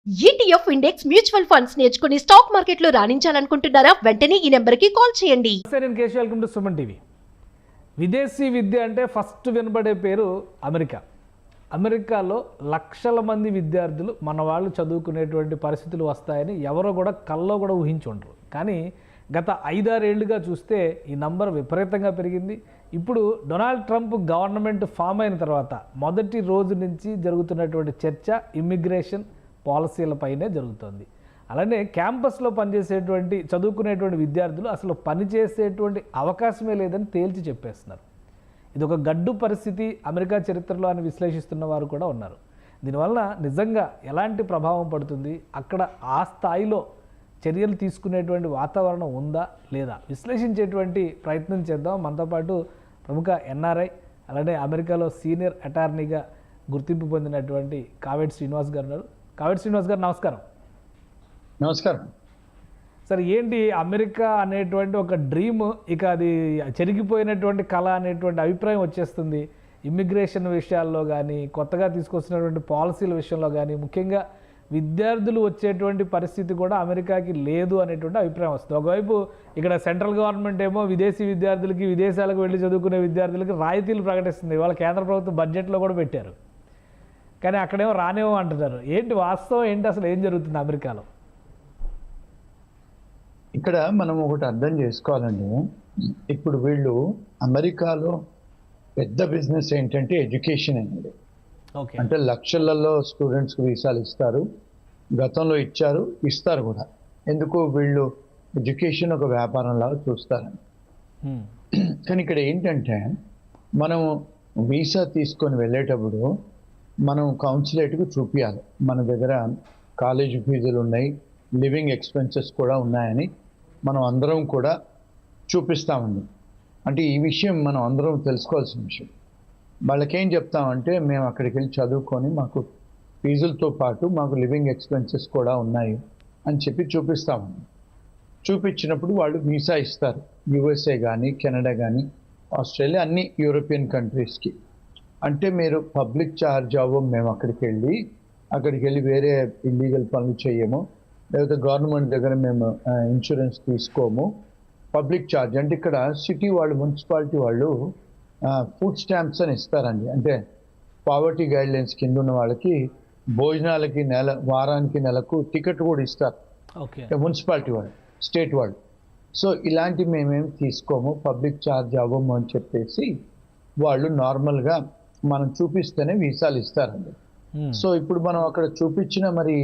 ETF index mutual funds నేర్చుకుని stock మార్కెట్లో రాణించాలనుకుంటున్నారా? వెంటనే ఈ నెంబర్కి కాల్ చేయండి. నేను Keshav, welcome to Suman TV. విదేశీ విద్య అంటే ఫస్ట్ వినబడే పేరు అమెరికా. అమెరికాలో లక్షల మంది విద్యార్థులు మన వాళ్ళు చదువుకునేటువంటి పరిస్థితులు వస్తాయని ఎవరో కూడా కల్లో కూడా ఊహించి ఉండరు. కానీ గత 5-6 ఏళ్లుగా చూస్తే ఈ నంబర్ విపరీతంగా పెరిగింది. ఇప్పుడు డొనాల్డ్ ట్రంప్ గవర్నమెంట్ ఫామ్ అయిన తర్వాత మొదటి రోజు నుంచి జరుగుతున్నటువంటి చర్చ ఇమ్మిగ్రేషన్ పాలసీలపైనే జరుగుతుంది. అలానే క్యాంపస్లో పనిచేసేటువంటి చదువుకునేటువంటి విద్యార్థులు అసలు పనిచేసేటువంటి అవకాశమే లేదని తేల్చి చెప్పేస్తున్నారు. ఇది ఒక గడ్డు పరిస్థితి అమెరికా చరిత్రలో అని విశ్లేషిస్తున్న వారు కూడా ఉన్నారు. దీనివల్ల నిజంగా ఎలాంటి ప్రభావం పడుతుంది, అక్కడ ఆ స్థాయిలో చర్యలు తీసుకునేటువంటి వాతావరణం ఉందా లేదా విశ్లేషించేటువంటి ప్రయత్నం చేద్దాం. మనతో పాటు ప్రముఖ ఎన్ఆర్ఐ అలానే అమెరికాలో సీనియర్ అటార్నీగా గుర్తింపు పొందినటువంటి కావేటి శ్రీనివాస్ గారు ఉన్నారు. కావేటి శ్రీనివాస్ గారు నమస్కారం. నమస్కారం సార్, ఏంటి అమెరికా అనేటువంటి ఒక డ్రీమ్ ఇక అది చెరిగిపోయినటువంటి కళ అనేటువంటి అభిప్రాయం వచ్చేస్తుంది. ఇమ్మిగ్రేషన్ విషయాల్లో కానీ కొత్తగా తీసుకొచ్చినటువంటి పాలసీల విషయంలో కానీ ముఖ్యంగా విద్యార్థులు వచ్చేటువంటి పరిస్థితి కూడా అమెరికాకి లేదు అనేటువంటి అభిప్రాయం వస్తుంది. ఒకవైపు ఇక్కడ సెంట్రల్ గవర్నమెంట్ ఏమో విదేశీ విద్యార్థులకి విదేశాలకు వెళ్ళి చదువుకునే విద్యార్థులకి రాయితీలు ప్రకటిస్తుంది. ఇవాళ కేంద్ర ప్రభుత్వం బడ్జెట్లో కూడా పెట్టారు. కానీ అక్కడేమో రానేమో అంటున్నారు. ఏంటి వాస్తవం ఏంటి, అసలు ఏం జరుగుతుంది అమెరికాలో? ఇక్కడ మనం ఒకటి అర్థం చేసుకోవాలండి. ఇప్పుడు వీళ్ళు అమెరికాలో పెద్ద బిజినెస్ ఏంటంటే ఎడ్యుకేషన్ అనేది. అంటే లక్షలలో స్టూడెంట్స్కి వీసాలు ఇస్తారు, గతంలో ఇచ్చారు, ఇస్తారు కూడా. ఎందుకు వీళ్ళు ఎడ్యుకేషన్ ఒక వ్యాపారంలాగా చూస్తారని. కానీ ఇక్కడ ఏంటంటే మనం వీసా తీసుకొని వెళ్ళేటప్పుడు మనం కౌన్సిలేట్కు చూపించాలి మన దగ్గర కాలేజీ ఫీజులు ఉన్నాయి, లివింగ్ ఎక్స్పెన్సెస్ కూడా ఉన్నాయని మనం అందరం కూడా చూపిస్తామండి. అంటే ఈ విషయం మనం అందరం తెలుసుకోవాల్సిన విషయం. వాళ్ళకేం చెప్తామంటే మేము అక్కడికి వెళ్ళి చదువుకొని మాకు ఫీజులతో పాటు మాకు లివింగ్ ఎక్స్పెన్సెస్ కూడా ఉన్నాయి అని చెప్పి చూపిస్తామండి. చూపించినప్పుడు వాళ్ళు వీసా ఇస్తారు. యూఎస్ఏ కానీ కెనడా కానీ ఆస్ట్రేలియా అన్ని యూరోపియన్ కంట్రీస్కి. అంటే మీరు పబ్లిక్ ఛార్జ్ అవ్వం, మేము అక్కడికి వెళ్ళి వేరే ఇల్లీగల్ పనులు చేయము, లేకపోతే గవర్నమెంట్ దగ్గర మేము ఇన్సూరెన్స్ తీసుకోము. పబ్లిక్ ఛార్జ్ అంటే ఇక్కడ సిటీ వాళ్ళు మున్సిపాలిటీ వాళ్ళు ఫుడ్ స్టాంప్స్ అని ఇస్తారండి. అంటే పావర్టీ గైడ్లైన్స్ కింద ఉన్న వాళ్ళకి భోజనాలకి వారానికి నెలకు టికెట్ కూడా ఇస్తారు మున్సిపాలిటీ వాళ్ళు, స్టేట్ వాళ్ళు. సో ఇలాంటివి మేమేమి తీసుకోము, పబ్లిక్ ఛార్జ్ అవ్వము అని చెప్పేసి వాళ్ళు నార్మల్గా మనం చూపిస్తేనే వీసాలు ఇస్తారండి. సో ఇప్పుడు మనం అక్కడ చూపించిన మరి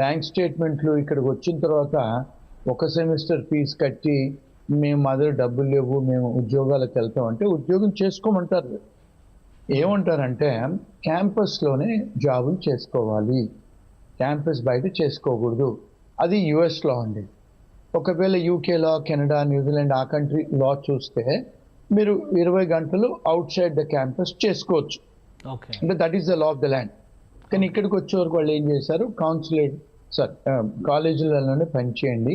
బ్యాంక్ స్టేట్మెంట్లు ఇక్కడికి వచ్చిన తర్వాత ఒక సెమిస్టర్ ఫీజు కట్టి మేము మా దగ్గర డబ్బులు లేవు, మేము ఉద్యోగాలకు వెళ్తామంటే ఉద్యోగం చేసుకోమంటారు. ఏమంటారంటే క్యాంపస్లోనే జాబులు చేసుకోవాలి, క్యాంపస్ బయట చేసుకోకూడదు. అది యుఎస్లో అండి. ఒకవేళ యూకేలో, కెనడా, న్యూజిలాండ్ ఆ కంట్రీ లా చూస్తే మీరు 20 గంటలు అవుట్ సైడ్ ద క్యాంపస్ చేసుకోవచ్చు. అంటే that is the law of the land. కానీ ఇక్కడికి వచ్చే వరకు వాళ్ళు ఏం చేశారు, కాలేజీలలోనే పనిచేయండి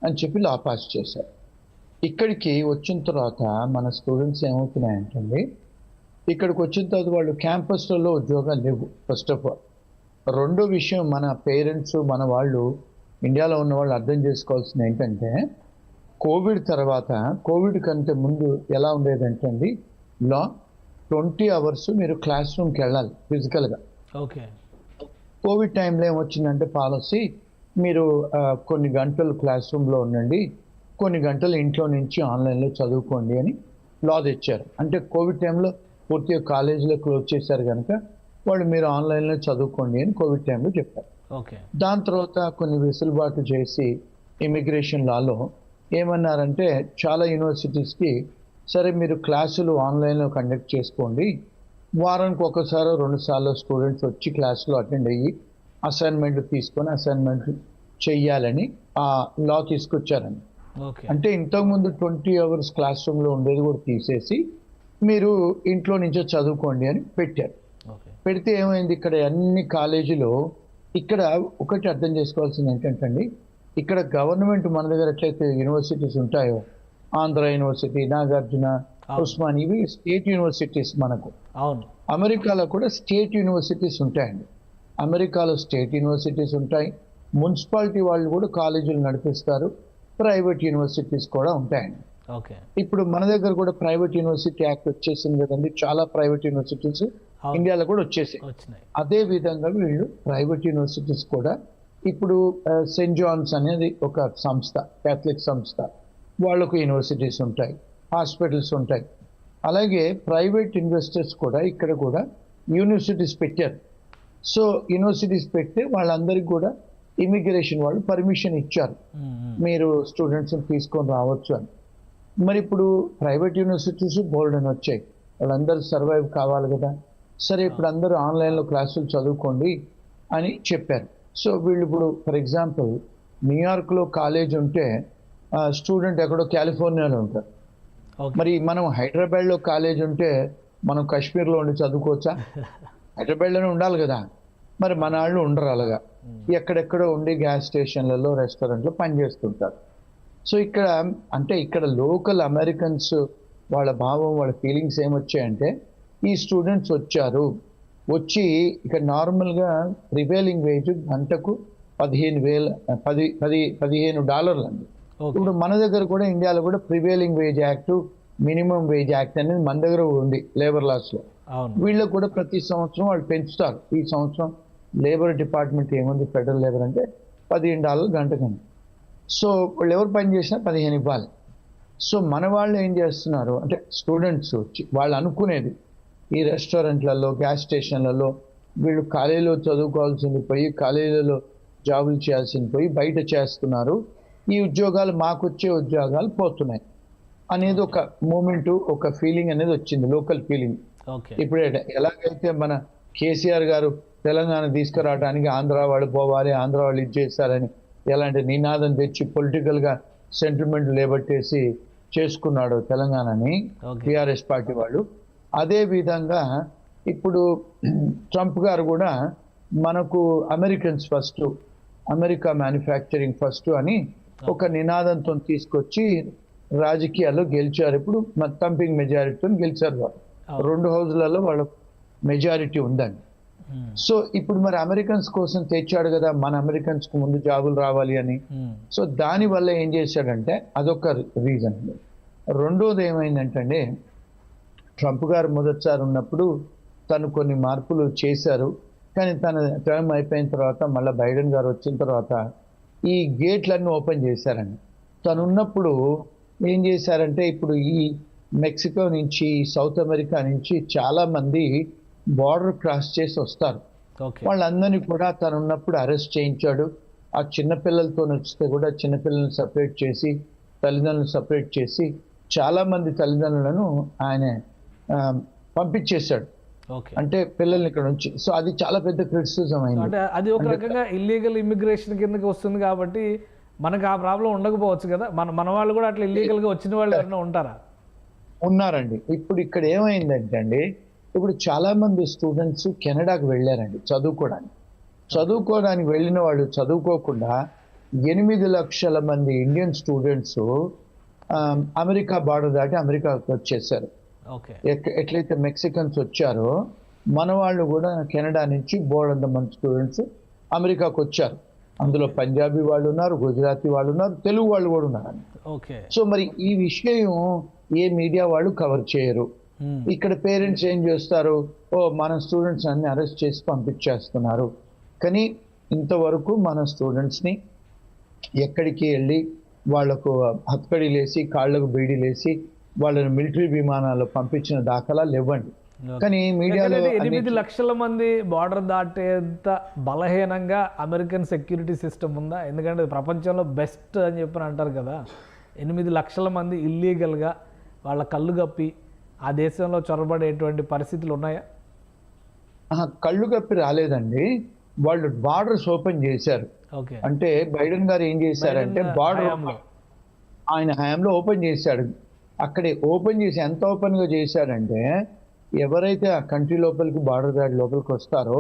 అని చెప్పి లా పాస్ చేశారు. ఇక్కడికి వచ్చిన తర్వాత మన స్టూడెంట్స్ ఏమవుతున్నాయంటే ఇక్కడికి వచ్చిన తర్వాత వాళ్ళు క్యాంపస్లలో ఉద్యోగాలు లేవు ఫస్ట్ ఆఫ్ ఆల్. రెండో విషయం, మన పేరెంట్స్ మన వాళ్ళు ఇండియాలో ఉన్న వాళ్ళు అర్థం చేసుకోవాల్సింది ఏంటంటే కోవిడ్ తర్వాత, కోవిడ్ కంటే ముందు ఎలా ఉండేదంటే అండి లా 20 hours మీరు క్లాస్ రూమ్కి వెళ్ళాలి ఫిజికల్గా. కోవిడ్ టైంలో ఏమొచ్చిందంటే పాలసీ, మీరు కొన్ని గంటలు క్లాస్ రూమ్లో ఉండండి, కొన్ని గంటలు ఇంట్లో నుంచి ఆన్లైన్లో చదువుకోండి అని లా తెచ్చారు. అంటే కోవిడ్ టైంలో పూర్తిగా కాలేజీలో క్లోజ్ చేశారు కనుక వాళ్ళు మీరు ఆన్లైన్లో చదువుకోండి అని కోవిడ్ టైంలో చెప్పారు. దాని తర్వాత కొన్ని వెసులుబాటు చేసి ఇమిగ్రేషన్ లాలో ఏమన్నారంటే చాలా యూనివర్సిటీస్కి సరే మీరు క్లాసులు ఆన్లైన్లో కండక్ట్ చేసుకోండి, వారానికి ఒకసారి 2 సార్లు స్టూడెంట్స్ వచ్చి క్లాసులో అటెండ్ అయ్యి అసైన్మెంట్లు తీసుకొని అసైన్మెంట్లు చెయ్యాలని ఆ లా తీసుకొచ్చారండి. అంటే ఇంతకుముందు 20 hours క్లాస్ రూమ్లో ఉండేది కూడా తీసేసి మీరు ఇంట్లో నుంచే చదువుకోండి అని పెట్టారు. పెడితే ఏమైంది, ఇక్కడ అన్ని కాలేజీలో ఇక్కడ ఒకటి అర్థం చేసుకోవాల్సింది ఏంటంటే అండి, ఇక్కడ గవర్నమెంట్ మన దగ్గర ఎట్లయితే యూనివర్సిటీస్ ఉంటాయో, ఆంధ్ర యూనివర్సిటీ, నాగార్జున, ఉస్మాన్, ఇవి స్టేట్ యూనివర్సిటీస్ మనకు. అమెరికాలో కూడా స్టేట్ యూనివర్సిటీస్ ఉంటాయండి. అమెరికాలో స్టేట్ యూనివర్సిటీస్ ఉంటాయి, మున్సిపాలిటీ వాళ్ళు కూడా కాలేజీలు నడిపిస్తారు, ప్రైవేట్ యూనివర్సిటీస్ కూడా ఉంటాయండి. ఓకే. ఇప్పుడు మన దగ్గర కూడా ప్రైవేట్ యూనివర్సిటీ యాక్ట్ వచ్చేసింది కదండి, చాలా ప్రైవేట్ యూనివర్సిటీస్ ఇండియాలో కూడా వచ్చేసాయి. అదే విధంగా వీళ్ళు ప్రైవేట్ యూనివర్సిటీస్ కూడా ఇప్పుడు సెయింట్ జాన్స్ అనేది ఒక సంస్థ, క్యాథలిక్ సంస్థ, వాళ్ళకు యూనివర్సిటీస్ ఉంటాయి, హాస్పిటల్స్ ఉంటాయి. అలాగే ప్రైవేట్ ఇన్వెస్టర్స్ కూడా ఇక్కడ కూడా యూనివర్సిటీస్ పెట్టారు. సో యూనివర్సిటీస్ పెడితే వాళ్ళందరికీ కూడా ఇమిగ్రేషన్ వాళ్ళు పర్మిషన్ ఇచ్చారు, మీరు స్టూడెంట్స్ని తీసుకొని రావచ్చు అని. మరి ఇప్పుడు ప్రైవేట్ యూనివర్సిటీస్ బోల్డ్ అని వచ్చాయి, వాళ్ళందరూ సర్వైవ్ కావాలి కదా. సరే ఇప్పుడు అందరూ ఆన్లైన్లో క్లాసులు చదువుకోండి అని చెప్పారు. సో వీళ్ళు ఇప్పుడు ఫర్ ఎగ్జాంపుల్ న్యూయార్క్లో కాలేజ్ ఉంటే స్టూడెంట్ ఎక్కడో కాలిఫోర్నియాలో ఉంటారు. మరి మనం హైదరాబాద్లో కాలేజ్ ఉంటే మనం కాశ్మీర్లో ఉండి చదువుకోవచ్చా? హైదరాబాద్లోనే ఉండాలి కదా. మరి మన వాళ్ళు ఉండరు అలాగా, ఎక్కడెక్కడో ఉండి గ్యాస్ స్టేషన్లలో రెస్టారెంట్లో పనిచేస్తుంటారు. సో ఇక్కడ అంటే ఇక్కడ లోకల్ అమెరికన్స్ వాళ్ళ భావం, వాళ్ళ ఫీలింగ్స్ ఏమొచ్చాయంటే ఈ స్టూడెంట్స్ వచ్చారు, వచ్చి ఇక్కడ నార్మల్గా ప్రివేలింగ్ వేజ్ గంటకు $15,000 అండి. ఇప్పుడు మన దగ్గర కూడా ఇండియాలో కూడా prevailing wage act, minimum wage act అనేది మన దగ్గర ఉంది లేబర్ లాస్లో. వీళ్ళకు కూడా ప్రతి సంవత్సరం వాళ్ళు పెంచుతారు. ఈ సంవత్సరం లేబర్ డిపార్ట్మెంట్ ఏముంది, ఫెడరల్ లేబర్ అంటే $15 గంటకండి. సో వాళ్ళు ఎవరు పని చేసినా 15 ఇవ్వాలి. సో మన వాళ్ళు ఏం చేస్తున్నారు అంటే స్టూడెంట్స్ వచ్చి వాళ్ళు అనుకునేది ఈ రెస్టారెంట్లలో, గ్యాస్ స్టేషన్లలో వీళ్ళు కాలేజీలో చదువుకోవాల్సింది పోయి కాలేజీలలో జాబులు చేయాల్సింది పోయి బయట చేస్తున్నారు, ఈ ఉద్యోగాలు మాకు వచ్చే ఉద్యోగాలు పోతున్నాయి అనేది ఒక మూమెంటు, ఒక ఫీలింగ్ అనేది వచ్చింది, లోకల్ ఫీలింగ్. ఇప్పుడు ఎలాగైతే మన కేసీఆర్ గారు తెలంగాణ తీసుకురావడానికి ఆంధ్ర వాళ్ళు పోవాలి, ఆంధ్ర వాళ్ళు ఇది చేస్తారని ఎలాంటి నినాదం తెచ్చి పొలిటికల్గా సెంటిమెంట్ లేబట్టేసి చేసుకున్నాడు తెలంగాణని టీఆర్ఎస్ పార్టీ వాళ్ళు, అదే విధంగా ఇప్పుడు ట్రంప్ గారు కూడా మనకు Americans first, America manufacturing first అని ఒక నినాదంతో తీసుకొచ్చి రాజకీయాల్లో గెలిచారు. ఇప్పుడు థంపింగ్ మెజారిటీతో గెలిచారు వాళ్ళు. 2 హౌజ్లలో వాళ్ళ మెజారిటీ ఉందండి. సో ఇప్పుడు మరి అమెరికన్స్ కోసం తెచ్చాడు కదా, మన అమెరికన్స్కు ముందు జాబులు రావాలి అని. సో దానివల్ల ఏం చేశాడంటే అదొక రీజన్. రెండోది ఏమైందంటే ట్రంప్ గారు మొదటిసారి ఉన్నప్పుడు తను కొన్ని మార్పులు చేశారు, కానీ తన టర్మ్ అయిపోయిన తర్వాత మళ్ళీ బైడెన్ గారు వచ్చిన తర్వాత ఈ గేట్లన్నీ ఓపెన్ చేశారండి. తను ఉన్నప్పుడు ఏం చేశారంటే ఇప్పుడు ఈ మెక్సికో నుంచి, సౌత్ అమెరికా నుంచి చాలామంది బార్డర్ క్రాస్ చేసి వస్తారు. వాళ్ళందరినీ కూడా తను ఉన్నప్పుడు అరెస్ట్ చేయించాడు. ఆ చిన్నపిల్లలతో వస్తే కూడా చిన్నపిల్లల్ని సపరేట్ చేసి, తల్లిదండ్రులను సపరేట్ చేసి చాలామంది తల్లిదండ్రులను ఆయన పంపించేశాడు, అంటే పిల్లల్ని ఇక్కడ నుంచి. సో అది చాలా పెద్ద క్రిటిసిజం అయింది. అంటే అది ఒక రకంగా ఇల్లీగల్ ఇమిగ్రేషన్ కిందకి వస్తుంది కాబట్టి మనకు ఆ ప్రాబ్లం ఉండకపోవచ్చు కదా. మన వాళ్ళు కూడా అట్లా ఇల్లీగల్గా వచ్చిన వాళ్ళు ఎవరైనా ఉంటారా? ఉన్నారండి. ఇప్పుడు ఇక్కడ ఏమైందంటే అండి, ఇప్పుడు చాలామంది స్టూడెంట్స్ కెనడాకు వెళ్ళారండి చదువుకోవడానికి వెళ్ళిన వాళ్ళు చదువుకోకుండా 8 లక్షల మంది ఇండియన్ స్టూడెంట్స్ అమెరికా బార్డర్ దాటి అమెరికాకు వచ్చేసారు. ఎట్లయితే మెక్సికన్స్ వచ్చారో మన వాళ్ళు కూడా కెనడా నుంచి బోర్డంత మంది స్టూడెంట్స్ అమెరికాకు వచ్చారు. అందులో పంజాబీ వాళ్ళు ఉన్నారు, గుజరాతీ వాళ్ళు ఉన్నారు, తెలుగు వాళ్ళు కూడా ఉన్నారు. సో మరి ఈ విషయం ఏ మీడియా వాళ్ళు కవర్ చేయరు. ఇక్కడ పేరెంట్స్ ఏం చేస్తారు, మన స్టూడెంట్స్ అన్ని అరెస్ట్ చేసి పంపించేస్తున్నారు. కానీ ఇంతవరకు మన స్టూడెంట్స్ని ఎక్కడికి వెళ్ళి వాళ్లకు హత్కడీలేసి కాళ్లకు బీడీలేసి వాళ్ళని మిలిటరీ విమానాల్లో పంపించిన దాఖలాలు ఇవ్వండి. కానీ మీడియాలో 8 లక్షల మంది బార్డర్ దాటేంత బలహీనంగా అమెరికన్ సెక్యూరిటీ సిస్టమ్ ఉందా? ఎందుకంటే ప్రపంచంలో బెస్ట్ అని చెప్పని అంటారు కదా. 8 లక్షల మంది ఇల్లీగల్గా వాళ్ళ కళ్ళు కప్పి ఆ దేశంలో చొరబడేటువంటి పరిస్థితులు ఉన్నాయా? కళ్ళు కప్పి రాలేదండి, వాళ్ళు బార్డర్స్ ఓపెన్ చేశారు. అంటే బైడెన్ గారు ఏం చేశారంటే బార్డర్ ఆయన హయాంలో ఓపెన్ చేశాడు. అక్కడే ఓపెన్ చేసి ఎంత ఓపెన్గా చేశాడంటే ఎవరైతే ఆ కంట్రీ లోపలికి బార్డర్ గార్డ్ లోపలికి వస్తారో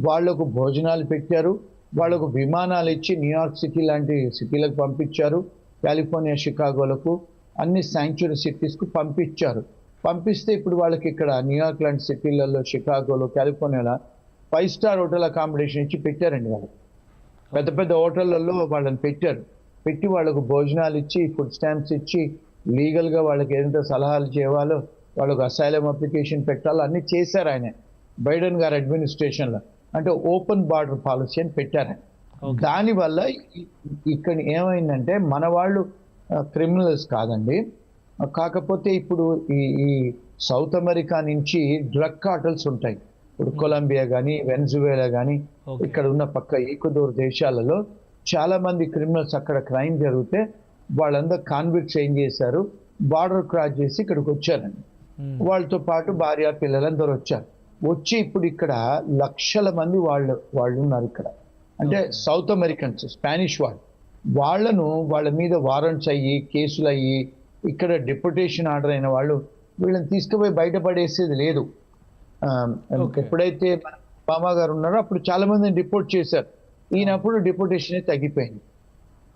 వాళ్లకు భోజనాలు పెట్టారు, వాళ్లకు విమానాలు ఇచ్చి న్యూయార్క్ సిటీ లాంటి సిటీలకు పంపించారు, కాలిఫోర్నియా షికాగోలకు అన్ని శాంక్చురీ సిటీస్కు పంపించారు. పంపిస్తే ఇప్పుడు వాళ్ళకి ఇక్కడ న్యూయార్క్ లాంటి సిటీలలో, షికాగోలో, కాలిఫోర్నియాలో 5 స్టార్ హోటల్ అకామిడేషన్ ఇచ్చి పెట్టారండి వాళ్ళు. పెద్ద పెద్ద హోటళ్లలో వాళ్ళని పెట్టారు. పెట్టి వాళ్ళకు భోజనాలు ఇచ్చి, ఫుడ్ స్టాంప్స్ ఇచ్చి, లీగల్గా వాళ్ళకి ఏదైతే సలహాలు చేయాలో, వాళ్ళకు అసైలం అప్లికేషన్ పెట్టాలో అన్నీ చేశారు ఆయన బైడెన్ గారి అడ్మినిస్ట్రేషన్లో. అంటే ఓపెన్ బార్డర్ పాలసీ అని పెట్టారు. దానివల్ల ఇక్కడ ఏమైందంటే మన వాళ్ళు క్రిమినల్స్ కాదండి, కాకపోతే ఇప్పుడు ఈ సౌత్ అమెరికా నుంచి డ్రగ్ కార్టల్స్ ఉంటాయి. ఇప్పుడు కొలంబియా కానీ, వెనజువేలా కానీ, ఇక్కడ ఉన్న పక్క ఈక్వెడోర్ దేశాలలో చాలా మంది క్రిమినల్స్ అక్కడ క్రైమ్ జరిగితే వాళ్ళందరూ కాన్విక్ట్స్ ఏం చేశారు, బార్డర్ క్రాస్ చేసి ఇక్కడికి వచ్చారండి. వాళ్ళతో పాటు భార్య పిల్లలందరూ వచ్చారు. వచ్చి ఇప్పుడు ఇక్కడ లక్షల మంది వాళ్ళు ఉన్నారు ఇక్కడ. అంటే సౌత్ అమెరికన్స్, స్పానిష్ వాళ్ళ మీద వారెంట్స్ అయ్యి, కేసులు అయ్యి, ఇక్కడ డిప్యూటేషన్ ఆర్డర్ అయిన వాళ్ళు వీళ్ళని తీసుకుపోయి బయటపడేసేది లేదు. ఎప్పుడైతే ఒబామా గారు ఉన్నారో అప్పుడు చాలా మందిని డిపోర్ట్ చేశారు. ఈయనప్పుడు డిపోర్టేషన్ తగ్గిపోయింది.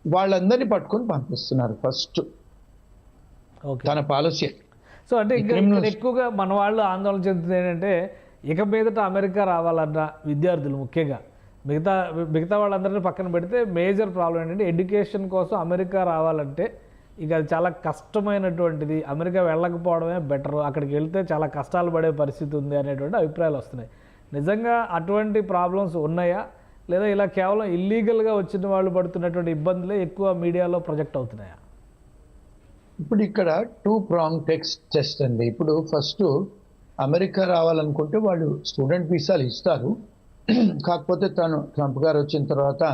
వాళ్ళందరినీ పట్టుకొని పంపిస్తున్నారు ఫస్ట్ తన పాలసీ. సో అంటే ఇక్కడ ఎక్కువగా మన వాళ్ళు ఆందోళన చెందుతుంది ఏంటంటే, ఇక మీదట అమెరికా రావాలన్న విద్యార్థులు ముఖ్యంగా, మిగతా వాళ్ళందరినీ పక్కన పెడితే మేజర్ ప్రాబ్లం ఏంటంటే, ఎడ్యుకేషన్ కోసం అమెరికా రావాలంటే ఇక అది చాలా కష్టమైనటువంటిది, అమెరికా వెళ్ళకపోవడమే బెటర్, అక్కడికి వెళ్తే చాలా కష్టాలు పడే పరిస్థితి ఉంది అనేటువంటి అభిప్రాయాలు వస్తున్నాయి. నిజంగా అటువంటి ప్రాబ్లమ్స్ ఉన్నాయా, లేదా ఇలా కేవలం ఇల్లీగల్గా వచ్చిన వాళ్ళు పడుతున్నటువంటి ఇబ్బందులే ఎక్కువ మీడియాలో ప్రొజెక్ట్ అవుతున్నాయా? ఇప్పుడు ఇక్కడ 2 prong టెస్ట్ అండి. ఇప్పుడు ఫస్ట్ అమెరికా రావాలనుకుంటే వాళ్ళు స్టూడెంట్ వీసాలు ఇస్తారు. కాకపోతే ట్రంప్ గారు వచ్చిన తర్వాత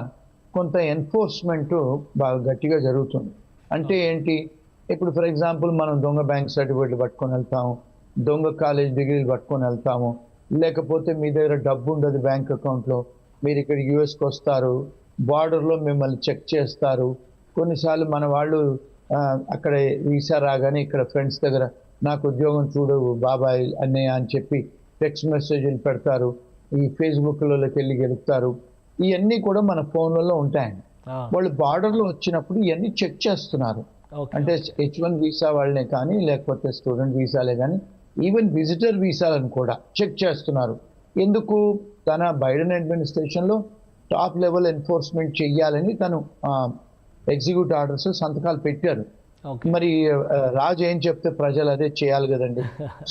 కొంత ఎన్ఫోర్స్మెంట్ బాగా గట్టిగా జరుగుతుంది. అంటే ఏంటి, ఇప్పుడు ఫర్ ఎగ్జాంపుల్ మనం దొంగ బ్యాంక్ సర్టిఫికేట్లు పట్టుకొని వెళ్తాము, దొంగ కాలేజ్ డిగ్రీలు పట్టుకొని వెళ్తాము, లేకపోతే మీ దగ్గర డబ్బు ఉండదు బ్యాంక్ అకౌంట్లో, మీరు ఇక్కడ యూఎస్కి వస్తారు, బార్డర్లో మిమ్మల్ని చెక్ చేస్తారు. కొన్నిసార్లు మన వాళ్ళు అక్కడ వీసా రాగానే ఇక్కడ ఫ్రెండ్స్ దగ్గర నాకు ఉద్యోగం చూడు బాబాయ్ అన్నయ్య అని చెప్పి టెక్స్ట్ మెసేజ్లు పెడతారు, ఈ ఫేస్బుక్లలోకి వెళ్ళి గెలుపుతారు. ఇవన్నీ కూడా మన ఫోన్లలో ఉంటాయండి. వాళ్ళు బార్డర్లో వచ్చినప్పుడు ఇవన్నీ చెక్ చేస్తున్నారు. అంటే H1 వీసా వాళ్ళనే కానీ, లేకపోతే స్టూడెంట్ వీసాలే కానీ, ఈవెన్ విజిటర్ వీసాలను కూడా చెక్ చేస్తున్నారు. ఎందుకు, తన బైడెన్ అడ్మినిస్ట్రేషన్లో టాప్ లెవెల్ ఎన్ఫోర్స్మెంట్ చెయ్యాలని తను ఎగ్జిక్యూటివ్ ఆర్డర్స్ సంతకాలు పెట్టారు. మరి రాజు ఏం చెప్తే ప్రజలు అదే చేయాలి కదండి.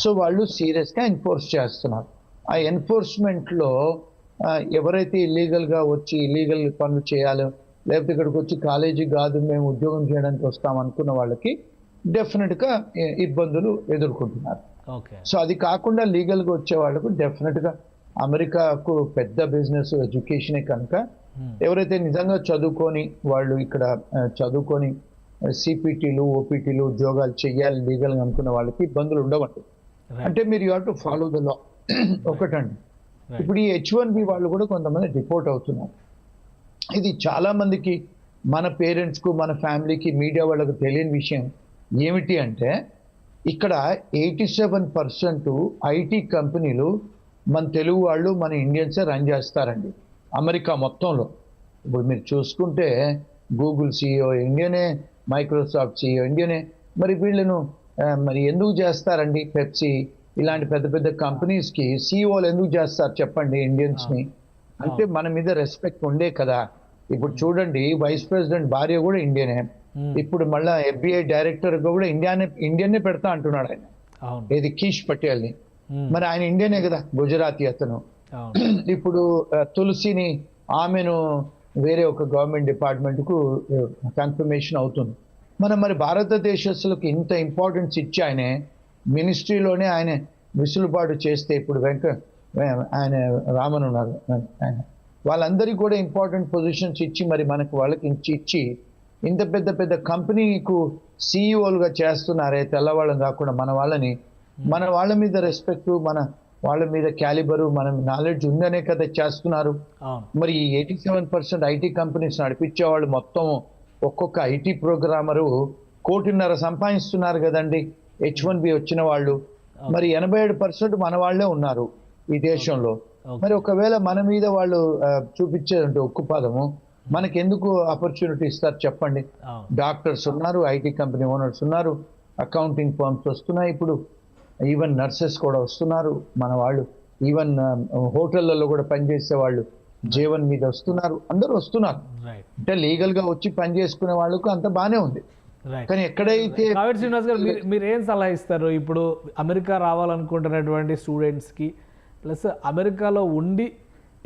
సో వాళ్ళు సీరియస్గా ఎన్ఫోర్స్ చేస్తున్నారు. ఆ ఎన్ఫోర్స్మెంట్లో ఎవరైతే ఇల్లీగల్గా వచ్చి ఇల్లీగల్ పనులు చేయాలో, లేకపోతే ఇక్కడికి వచ్చి కాలేజీ కాదు మేము ఉద్యోగం చేయడానికి వస్తాం అనుకున్న వాళ్ళకి డెఫినెట్గా ఇబ్బందులు ఎదుర్కొంటున్నారు. సో అది కాకుండా లీగల్గా వచ్చే వాళ్ళకు డెఫినెట్గా అమెరికాకు పెద్ద బిజినెస్ ఎడ్యుకేషనే కనుక ఎవరైతే నిజంగా చదువుకొని వాళ్ళు ఇక్కడ చదువుకొని సిపిటీలు ఓపీటీలు ఉద్యోగాలు చెయ్యాలి లీగల్గా అనుకున్న వాళ్ళకి ఇబ్బందులు ఉండవండి. అంటే మీరు you have to follow the law ఒకటండి. ఇప్పుడు ఈ H1B వాళ్ళు కూడా కొంతమంది డిపోర్ట్ అవుతున్నారు. ఇది చాలా మందికి, మన పేరెంట్స్కు, మన ఫ్యామిలీకి, మీడియా వాళ్ళకు తెలియని విషయం ఏమిటి అంటే, ఇక్కడ 87% ఐటీ కంపెనీలు మన తెలుగు వాళ్ళు, మన ఇండియన్సే రన్ చేస్తారండి అమెరికా మొత్తంలో. ఇప్పుడు మీరు చూసుకుంటే గూగుల్ CEO ఇండియనే, మైక్రోసాఫ్ట్ CEO ఇండియనే. మరి వీళ్ళను మరి ఎందుకు చేస్తారండి? పెప్సీ ఇలాంటి పెద్ద పెద్ద కంపెనీస్కి CEOలు ఎందుకు చేస్తారు చెప్పండి ఇండియన్స్ని? అంటే మన మీద రెస్పెక్ట్ ఉండే కదా. ఇప్పుడు చూడండి, వైస్ ప్రెసిడెంట్ భార్య కూడా ఇండియనే. ఇప్పుడు మళ్ళీ FBI డైరెక్టర్గా కూడా ఇండియన్నే పెడతా అంటున్నాడు ఆయన, ఏది కీష్ పటేల్ని. మరి ఆయన ఇండియనే కదా, గుజరాతీ అతను. ఇప్పుడు తులసిని, ఆమెను వేరే ఒక గవర్నమెంట్ డిపార్ట్మెంట్కు కన్ఫర్మేషన్ అవుతుంది. మరి భారతదేశస్తులకు ఇంత ఇంపార్టెన్స్ ఇచ్చి ఆయన మినిస్ట్రీలోనే ఆయన విసులుబాటు చేస్తే, ఇప్పుడు ఆయన రామన్ ఉన్నారు, ఆయన వాళ్ళందరికీ కూడా ఇంపార్టెంట్ పొజిషన్స్ ఇచ్చి మరి మనకు వాళ్ళకి ఇచ్చి ఇంత పెద్ద పెద్ద కంపెనీకు CEOలుగా చేస్తున్నారే తెల్లవాళ్ళని కాకుండా మన వాళ్ళని. మన వాళ్ళ మీద రెస్పెక్ట్, మన వాళ్ళ మీద క్యాలిబరు, మన నాలెడ్జ్ ఉందనే కదా చేస్తున్నారు. మరి 87% ఐటీ కంపెనీస్ నడిపించే వాళ్ళు మొత్తం ఒక్కొక్క ఐటీ ప్రోగ్రామరు 1.5 కోటి సంపాదిస్తున్నారు కదండి H1B వచ్చిన వాళ్ళు. మరి 87% మన వాళ్ళే ఉన్నారు ఈ దేశంలో. మరి ఒకవేళ మన మీద వాళ్ళు చూపించేదంటే ఉక్కుపాదము, మనకెందుకు ఆపర్చునిటీ ఇస్తారు చెప్పండి? డాక్టర్స్ ఉన్నారు, ఐటీ కంపెనీ ఓనర్స్ ఉన్నారు, అకౌంటింగ్ ఫర్మ్స్ వస్తున్నాయి, ఇప్పుడు ఈవెన్ నర్సెస్ కూడా వస్తున్నారు. మన వాళ్ళు ఈవెన్ హోటళ్లలో కూడా పనిచేసే వాళ్ళు జీవన్ మీద వస్తున్నారు, అందరూ వస్తున్నారు. రైట్ అంటే లీగల్ గా వచ్చి పని చేసుకునే వాళ్ళకు అంత బానే ఉంది. రైట్. కానీ ఎక్కడైతే కావేటి శ్రీనివాస్ గారు, మీరు ఏం సలహా ఇస్తారు ఇప్పుడు అమెరికా రావాలనుకుంటున్నటువంటి స్టూడెంట్స్కి, ప్లస్ అమెరికాలో ఉండి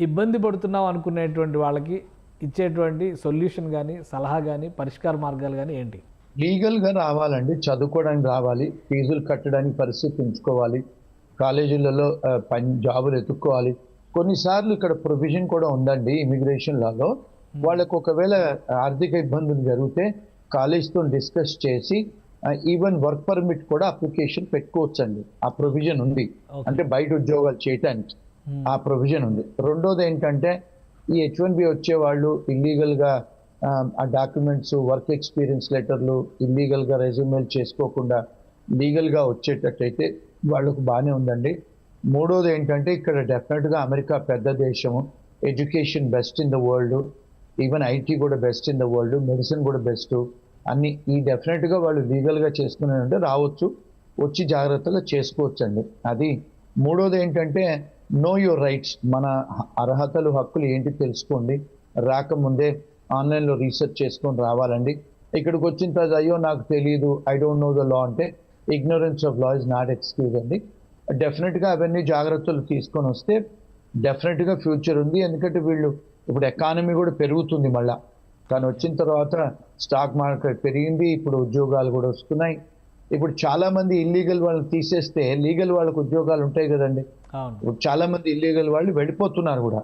ఇబ్బంది పడుతున్నాం అనుకునేటువంటి వాళ్ళకి ఇచ్చేటువంటి సొల్యూషన్ కానీ, సలహా కానీ, పరిష్కార మార్గాలు కానీ ఏంటి? లీగల్ గా రావాలండి, చదువుకోవడానికి రావాలి, ఫీజులు కట్టడానికి పరిస్థితి ఉంచుకోవాలి, కాలేజీలలో జాబులు ఎత్తుక్కోవాలి. కొన్నిసార్లు ఇక్కడ ప్రొవిజన్ కూడా ఉందండి ఇమిగ్రేషన్ లాలో, వాళ్ళకు ఒకవేళ ఆర్థిక ఇబ్బందులు జరిగితే కాలేజ్తో డిస్కస్ చేసి ఈవెన్ వర్క్ పర్మిట్ కూడా అప్లికేషన్ పెట్టుకోవచ్చండి. ఆ ప్రొవిజన్ ఉంది, అంటే బయట ఉద్యోగాలు చేయటానికి ఆ ప్రొవిజన్ ఉంది. రెండోది ఏంటంటే ఈ H1B వచ్చే వాళ్ళు ఇల్లీగల్గా ఆ డాక్యుమెంట్స్, వర్క్ ఎక్స్పీరియన్స్ లెటర్లు ఇల్లీగల్గా రెజ్యూమేలు చేసుకోకుండా లీగల్గా వచ్చేటట్టయితే వాళ్ళకు బాగానే ఉందండి. మూడోది ఏంటంటే ఇక్కడ డెఫినెట్గా అమెరికా పెద్ద దేశము, education best in the world, even IT కూడా best in the world, medicine కూడా బెస్ట్, అన్ని ఈ డెఫినెట్గా వాళ్ళు లీగల్గా చేసుకునే ఉంటే రావచ్చు, వచ్చి జాగ్రత్తగా చేసుకోవచ్చు అండి. అది మూడోది ఏంటంటే నో యువర్ రైట్స్, మన అర్హతలు హక్కులు ఏంటి తెలుసుకోండి, రాకముందే ఆన్లైన్లో రీసెర్చ్ చేసుకొని రావాలండి. ఇక్కడికి వచ్చిన తర్వాత అయ్యో నాకు తెలియదు, I don't know the law అంటే ignorance of law is not excuse అండి. డెఫినెట్గా అవన్నీ జాగ్రత్తలు తీసుకొని వస్తే డెఫినెట్గా ఫ్యూచర్ ఉంది. ఎందుకంటే వీళ్ళు ఇప్పుడు ఎకానమీ కూడా పెరుగుతుంది మళ్ళా, కానీ వచ్చిన తర్వాత స్టాక్ మార్కెట్ పెరిగింది, ఇప్పుడు ఉద్యోగాలు కూడా వస్తున్నాయి. ఇప్పుడు చాలా మంది ఇల్లీగల్ వాళ్ళని తీసేస్తే లీగల్ వాళ్ళకు ఉద్యోగాలు ఉంటాయి కదండి. ఇప్పుడు చాలా మంది ఇల్లీగల్ వాళ్ళు వెళ్ళిపోతున్నారు కూడా.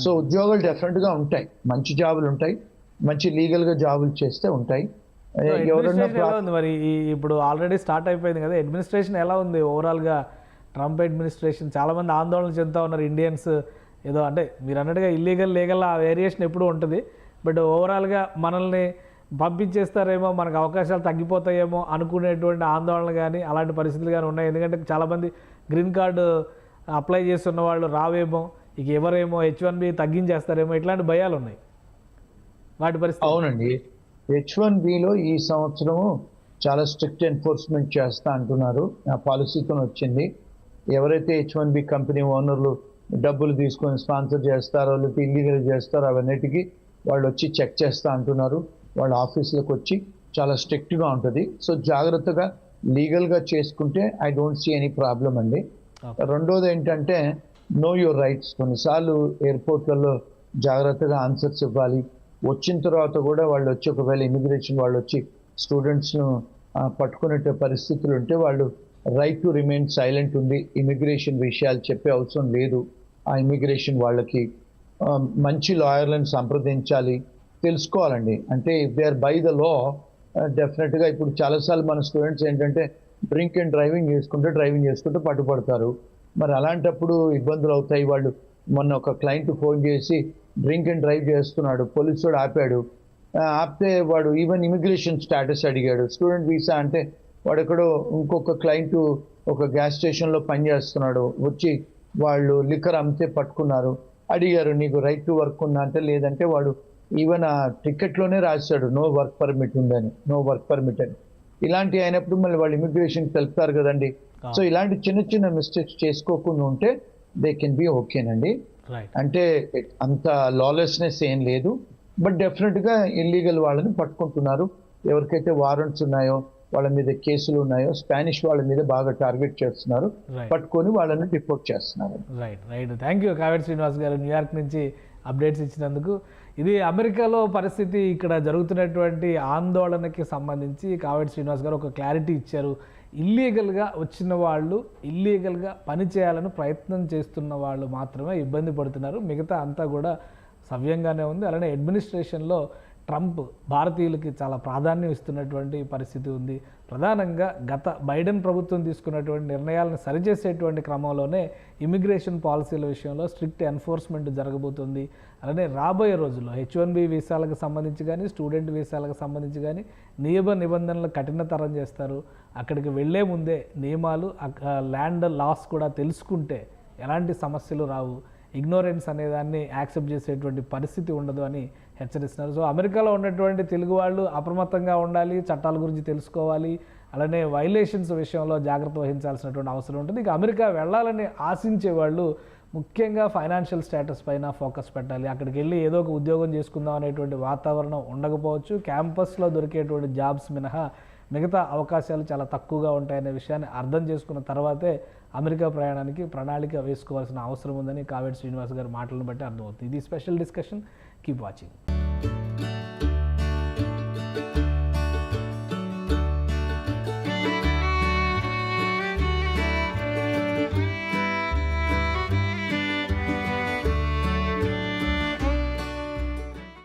సో ఉద్యోగాలు డెఫినెట్గా ఉంటాయి, మంచి జాబులు ఉంటాయి, మంచి లీగల్గా జాబులు చేస్తే ఉంటాయి. ఎవరన్నా మరి ఇప్పుడు ఆల్రెడీ స్టార్ట్ అయిపోయింది కదా, అడ్మినిస్ట్రేషన్ ఎలా ఉంది ఓవరాల్గా? ట్రంప్ అడ్మినిస్ట్రేషన్ చాలా మంది ఆందోళన చెందుతూ ఉన్నారు ఇండియన్స్. ఏదో అంటే మీరు అన్నట్టుగా ఇల్లీగల్ లీగల్ ఆ వేరియేషన్ ఎప్పుడూ ఉంటుంది, బట్ ఓవరాల్గా మనల్ని పంపించేస్తారేమో, మనకు అవకాశాలు తగ్గిపోతాయేమో అనుకునేటువంటి ఆందోళన కానీ అలాంటి పరిస్థితులు కానీ ఉన్నాయి. ఎందుకంటే చాలామంది గ్రీన్ కార్డు అప్లై చేస్తున్న వాళ్ళు రావేమో, ఇక ఎవరేమో H1B తగ్గించేస్తారేమో, ఇట్లాంటి భయాలు ఉన్నాయి. వాటి పరిస్థితి అవునండి. H1Bలో ఈ సంవత్సరము చాలా స్ట్రిక్ట్ ఎన్ఫోర్స్మెంట్ చేస్తా అంటున్నారు, ఆ పాలసీతో వచ్చింది. ఎవరైతే H1B కంపెనీ ఓనర్లు డబ్బులు తీసుకొని స్పాన్సర్ చేస్తారో లేకపోతే ఇల్లీగల్ చేస్తారో అవన్నిటికీ వాళ్ళు వచ్చి చెక్ చేస్తా అంటున్నారు. వాళ్ళ ఆఫీసులకు వచ్చి చాలా స్ట్రిక్ట్గా ఉంటుంది. సో జాగ్రత్తగా లీగల్గా చేసుకుంటే I don't see any problem అండి. రెండోది ఏంటంటే నో యువర్ రైట్స్. కొన్నిసార్లు ఎయిర్పోర్ట్లలో జాగ్రత్తగా ఆన్సర్స్ ఇవ్వాలి. వచ్చిన తర్వాత కూడా వాళ్ళు వచ్చి ఒకవేళ ఇమిగ్రేషన్ వాళ్ళు వచ్చి స్టూడెంట్స్ను పట్టుకునే పరిస్థితులు ఉంటే వాళ్ళు రైట్ టు రిమైన్ సైలెంట్ ఉంది, ఇమిగ్రేషన్ విషయాలు చెప్పే అవసరం లేదు. ఆ ఇమిగ్రేషన్ వాళ్ళకి మంచి లాయర్లను సంప్రదించాలి, తెలుసుకోవాలండి. అంటే if they are by the law డెఫినెట్గా ఇప్పుడు చాలాసార్లు మన స్టూడెంట్స్ ఏంటంటే డ్రింక్ అండ్ డ్రైవింగ్ చేసుకుంటూ పట్టుపడతారు. మరి అలాంటప్పుడు ఇబ్బందులు అవుతాయి. వాళ్ళు మొన్న ఒక క్లయింట్ ఫోన్ చేసి డ్రింక్ అండ్ డ్రైవ్ చేస్తున్నాడు, పోలీసుడు ఆపాడు. ఆపితే వాడు ఈవెన్ ఇమిగ్రేషన్ స్టేటస్ అడిగాడు, స్టూడెంట్ వీసా అంటే వాడు ఎక్కడో ఇంకొక క్లయింట్ ఒక గ్యాస్ స్టేషన్లో పనిచేస్తున్నాడు, వచ్చి వాళ్ళు లిక్కర్ అమ్మితే పట్టుకున్నారు. అడిగారు నీకు రైట్ టు వర్క్ ఉందా అంటే లేదంటే వాడు ఈవెన్ ఆ టికెట్లోనే రాశాడు నో వర్క్ పర్మిట్ ఉందని, నో వర్క్ పర్మిట్ అని. ఇలాంటి అయినప్పుడు మళ్ళీ వాళ్ళు ఇమిగ్రేషన్ తెలుపుతారు కదండి. సో ఇలాంటి చిన్న చిన్న మిస్టేక్స్ చేసుకోకుండా ఉంటే దే కెన్ బి ఓకేనండి. అంటే అంత లాలెస్నెస్ ఏం లేదు, బట్ డెఫినెట్గా ఇల్లీగల్ వాళ్ళని పట్టుకుంటున్నారు. ఎవరికైతే వారెంట్స్ ఉన్నాయో వాళ్ళ మీద కేసులు ఉన్నాయో స్పానిష్ వాళ్ళ మీద బాగా టార్గెట్ చేస్తున్నారు, పట్టుకొని వాళ్ళని రిపోర్ట్ చేస్తున్నారు. Right. Thank you Kaveti Srinivas గారు, న్యూయార్క్ నుంచి అప్డేట్స్ ఇచ్చినందుకు. ఇది అమెరికాలో పరిస్థితి, ఇక్కడ జరుగుతున్నటువంటి ఆందోళనకి సంబంధించి కావేటి శ్రీనివాస్ గారు ఒక క్లారిటీ ఇచ్చారు. ఇల్లీగల్గా వచ్చిన వాళ్ళు, ఇల్లీగల్గా పని చేయాలని ప్రయత్నం చేస్తున్న వాళ్ళు మాత్రమే ఇబ్బంది పడుతున్నారు, మిగతా అంతా కూడా సవ్యంగానే ఉంది. అలానే అడ్మినిస్ట్రేషన్లో ట్రంప్ భారతీయులకి చాలా ప్రాధాన్యం ఇస్తున్నటువంటి పరిస్థితి ఉంది. ప్రధానంగా గత బైడెన్ ప్రభుత్వం తీసుకున్నటువంటి నిర్ణయాలను సరిచేసేటువంటి క్రమంలోనే ఇమిగ్రేషన్ పాలసీల విషయంలో స్ట్రిక్ట్ ఎన్ఫోర్స్మెంట్ జరగబోతుంది. అలానే రాబోయే రోజుల్లో H1B వీసాలకు సంబంధించి కానీ, స్టూడెంట్ వీసాలకు సంబంధించి కానీ నిబంధనలు కఠినతరం చేస్తారు. అక్కడికి వెళ్లే ముందే నియమాలు, ల్యాండ్ లాస్ కూడా తెలుసుకుంటే ఎలాంటి సమస్యలు రావు, ఇగ్నోరెన్స్ అనేదాన్ని యాక్సెప్ట్ చేసేటువంటి పరిస్థితి ఉండదు అని హెచ్చరిస్తున్నారు. సో అమెరికాలో ఉన్నటువంటి తెలుగు వాళ్ళు అప్రమత్తంగా ఉండాలి, చట్టాల గురించి తెలుసుకోవాలి, అలానే వైలేషన్స్ విషయంలో జాగ్రత్త వహించాల్సినటువంటి అవసరం ఉంటుంది. ఇక అమెరికా వెళ్ళాలని ఆశించే వాళ్ళు ముఖ్యంగా ఫైనాన్షియల్ స్టేటస్ పైన ఫోకస్ పెట్టాలి. అక్కడికి వెళ్ళి ఏదో ఒక ఉద్యోగం చేసుకుందాం అనేటువంటి వాతావరణం ఉండకపోవచ్చు. క్యాంపస్లో దొరికేటువంటి జాబ్స్ మినహా మిగతా అవకాశాలు చాలా తక్కువగా ఉంటాయనే విషయాన్ని అర్థం చేసుకున్న తర్వాతే అమెరికా ప్రయాణానికి ప్రణాళిక వేసుకోవాల్సిన అవసరం ఉందని కావేటి శ్రీనివాస్ గారి మాటలను బట్టి అర్థమవుతుంది. ఇది స్పెషల్ డిస్కషన్. Keep watching.